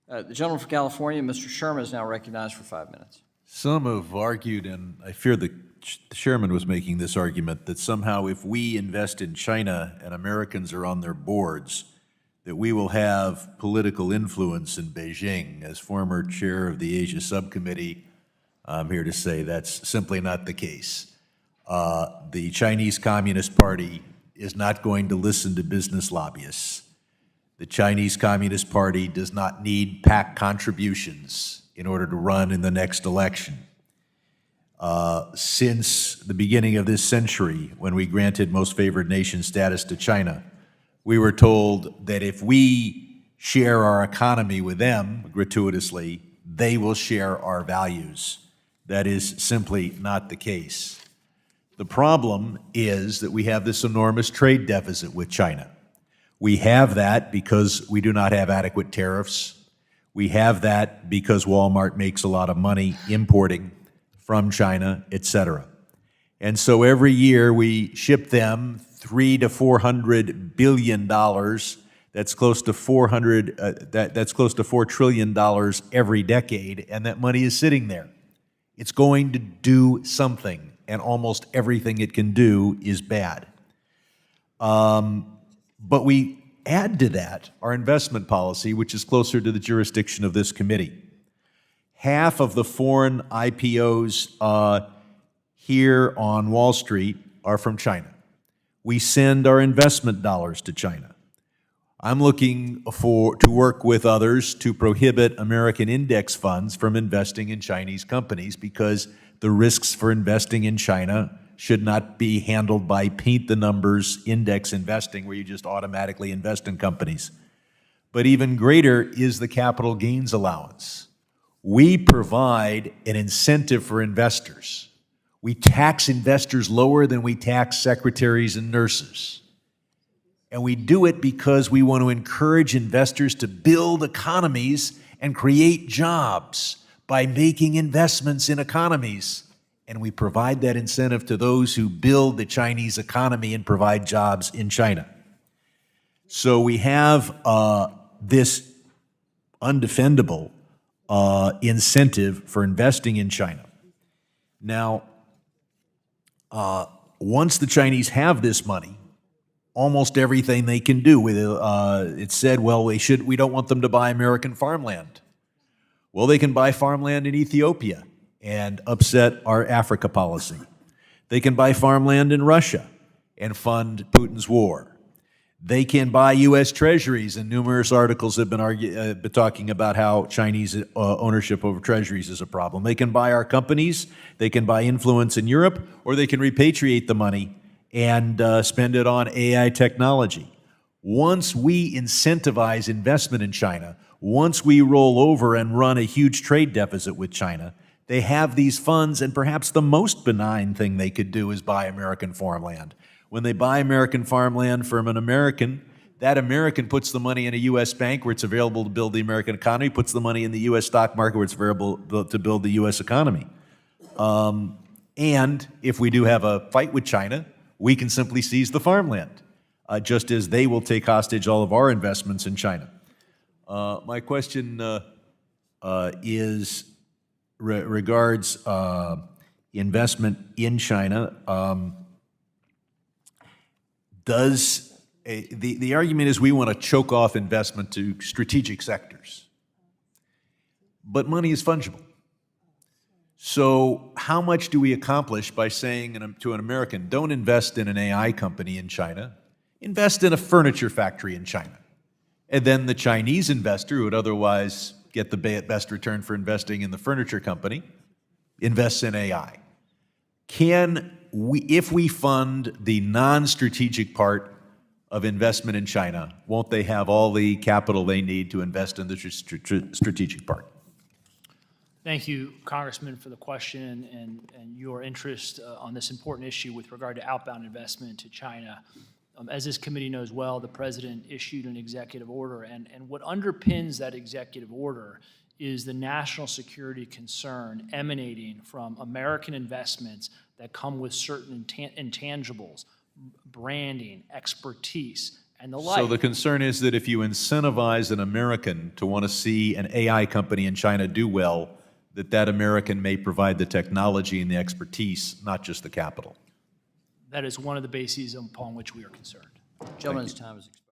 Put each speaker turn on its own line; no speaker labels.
The gentleman from California, Mr. Sherman, is now recognized for 5 minutes.
Some have argued, and I fear the chairman was making this argument, that somehow if we invest in China and Americans are on their boards, that we will have political influence in Beijing. As former chair of the Asia Subcommittee, I'm here to say that's simply not the case. The Chinese Communist Party is not going to listen to business lobbyists. The Chinese Communist Party does not need PAC contributions in order to run in the next election. Since the beginning of this century, when we granted most favored nation status to China, we were told that if we share our economy with them gratuitously, they will share our values. That is simply not the case. The problem is that we have this enormous trade deficit with China. We have that because we do not have adequate tariffs. We have that because Walmart makes a lot of money importing from China, et cetera. And so every year we ship them $300 to $400 billion. That's close to that's close to $4 trillion every decade, and that money is sitting there. It's going to do something, and almost everything it can do is bad. But we add to that our investment policy, which is closer to the jurisdiction of this committee. Half of the foreign IPOs here on Wall Street are from China. We send our investment dollars to China. I'm looking to work with others to prohibit American index funds from investing in Chinese companies, because the risks for investing in China should not be handled by paint the numbers index investing, where you just automatically invest in companies. But even greater is the capital gains allowance. We provide an incentive for investors. We tax investors lower than we tax secretaries and nurses. And we do it because we want to encourage investors to build economies and create jobs by making investments in economies. And we provide that incentive to those who build the Chinese economy and provide jobs in China. So we have this undefendable incentive for investing in China. Now, once the Chinese have this money, almost everything they can do with it, it's said, well, we don't want them to buy American farmland. Well, they can buy farmland in Ethiopia and upset our Africa policy. They can buy farmland in Russia and fund Putin's war. They can buy U.S. treasuries, and numerous articles have been talking about how Chinese ownership over treasuries is a problem. They can buy our companies, they can buy influence in Europe, or they can repatriate the money and spend it on AI technology. Once we incentivize investment in China, once we roll over and run a huge trade deficit with China, they have these funds, and perhaps the most benign thing they could do is buy American farmland. When they buy American farmland from an American, that American puts the money in a U.S. bank where it's available to build the American economy, puts the money in the U.S. stock market where it's available to build the U.S. economy. And if we do have a fight with China, we can simply seize the farmland, just as they will take hostage all of our investments in China. My question regards investment in China. The argument is we want to choke off investment to strategic sectors. But money is fungible. So how much do we accomplish by saying to an American, don't invest in an AI company in China, invest in a furniture factory in China? And then the Chinese investor, who would otherwise get the best return for investing in the furniture company, invests in AI. If we fund the non-strategic part of investment in China, won't they have all the capital they need to invest in the strategic part?
Thank you, Congressman, for the question and your interest on this important issue with regard to outbound investment to China. As this committee knows well, the President issued an executive order, and what underpins that executive order is the national security concern emanating from American investments that come with certain intangibles, branding, expertise, and the
So the
like.
concern is that if you incentivize an American to want to see an AI company in China do well, that American may provide the technology and the expertise, not just the capital.
That is one of the bases upon which we are concerned.
Gentleman's time is expired.